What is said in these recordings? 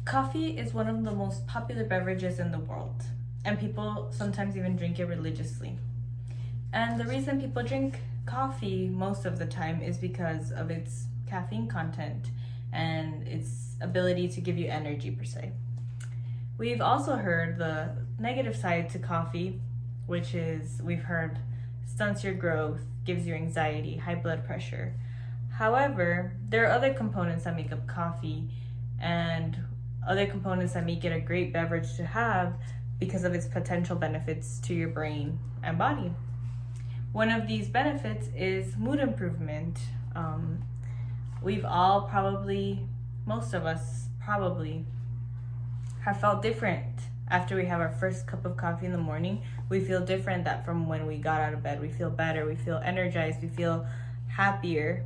Coffee is one of the most popular beverages in the world, and people sometimes even drink it religiously. And the reason people drink coffee most of the time is because of its caffeine content and its ability to give you energy, per se. We've also heard the negative side to coffee, which is we've heard stunts your growth, gives you anxiety, high blood pressure. However, there are other components that make up coffee and other components that make it a great beverage to have because of its potential benefits to your brain and body. One of these benefits is mood improvement. We've all probably, most of us probably, have felt different after we have our first cup of coffee in the morning. We feel different that from when we got out of bed. We feel better, we feel energized, we feel happier.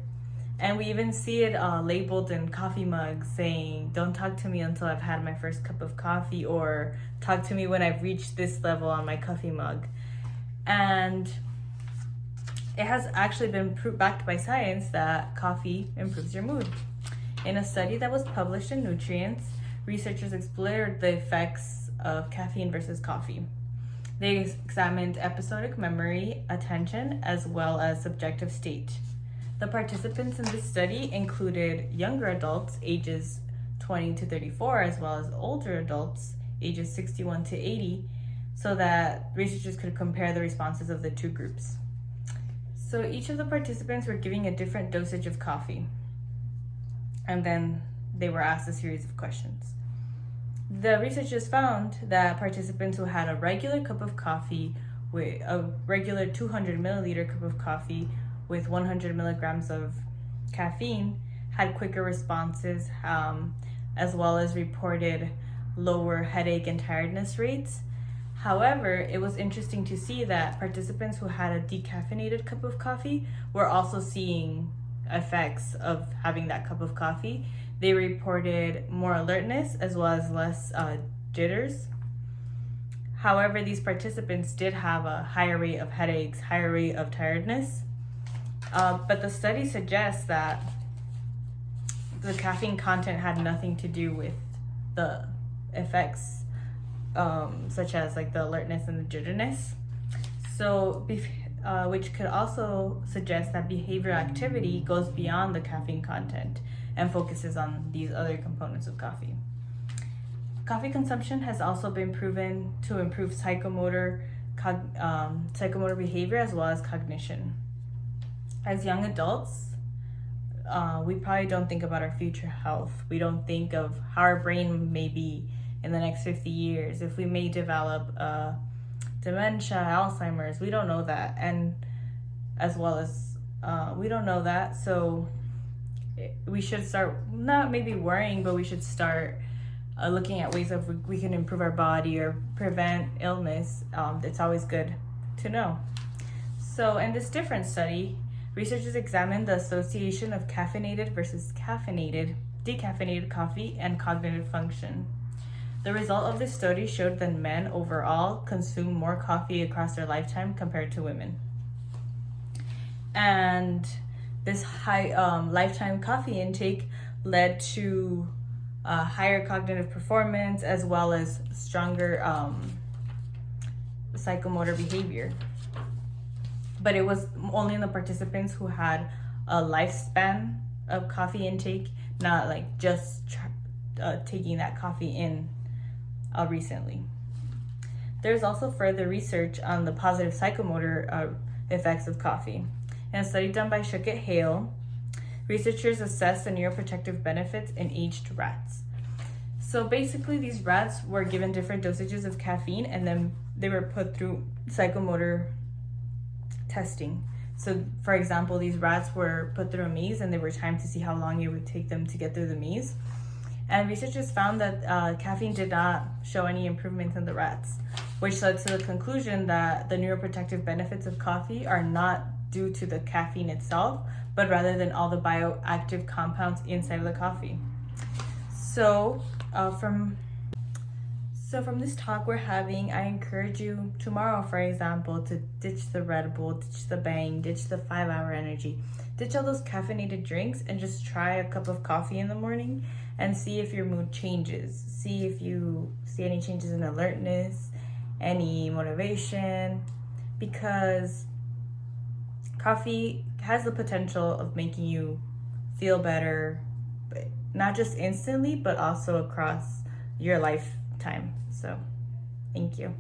And we even see it labeled in coffee mugs saying, "Don't talk to me until I've had my first cup of coffee," or "Talk to me when I've reached this level on my coffee mug." And it has actually been backed by science that coffee improves your mood. In a study that was published in Nutrients, researchers explored the effects of caffeine versus coffee. They examined episodic memory, attention, as well as subjective state. The participants in this study included younger adults ages 20 to 34, as well as older adults ages 61 to 80, so that researchers could compare the responses of the two groups. So each of the participants were giving a different dosage of coffee, and then they were asked a series of questions. The researchers found that participants who had a regular cup of coffee, with a regular 200 milliliter cup of coffee with 100 milligrams of caffeine, had quicker responses, as well as reported lower headache and tiredness rates. However, it was interesting to see that participants who had a decaffeinated cup of coffee were also seeing effects of having that cup of coffee. They reported more alertness as well as less jitters. However, these participants did have a higher rate of headaches, higher rate of tiredness. But the study suggests that the caffeine content had nothing to do with the effects, such as like the alertness and the jitterness. So, which could also suggest that behavioral activity goes beyond the caffeine content and focuses on these other components of coffee. Coffee consumption has also been proven to improve psychomotor behavior as well as cognition. As young adults, we probably don't think about our future health. We don't think of how our brain may be in the next 50 years, if we may develop dementia, Alzheimer's. We don't know that, and as well as we don't know that, so we should start not maybe worrying, but we should start looking at ways of we can improve our body or prevent illness. It's always good to know. So in this different study, researchers examined the association of caffeinated versus decaffeinated coffee and cognitive function. The result of this study showed that men overall consume more coffee across their lifetime compared to women. And this high lifetime coffee intake led to higher cognitive performance as well as stronger psychomotor behavior. But it was only in the participants who had a lifespan of coffee intake, not like just taking that coffee in recently. There's also further research on the positive psychomotor effects of coffee. In a study done by Shook et Hale, researchers assessed the neuroprotective benefits in aged rats. So basically, these rats were given different dosages of caffeine, and then they were put through psychomotor testing. So for example, these rats were put through a maze, and they were timed to see how long it would take them to get through the maze. And researchers found that caffeine did not show any improvements in the rats, which led to the conclusion that the neuroprotective benefits of coffee are not due to the caffeine itself, but rather than all the bioactive compounds inside of the coffee. So So from this talk we're having, I encourage you tomorrow, for example, to ditch the Red Bull, ditch the Bang, ditch the 5-hour energy, ditch all those caffeinated drinks and just try a cup of coffee in the morning and see if your mood changes. See if you see any changes in alertness, any motivation, because coffee has the potential of making you feel better, but not just instantly, but also across your lifetime. So, thank you.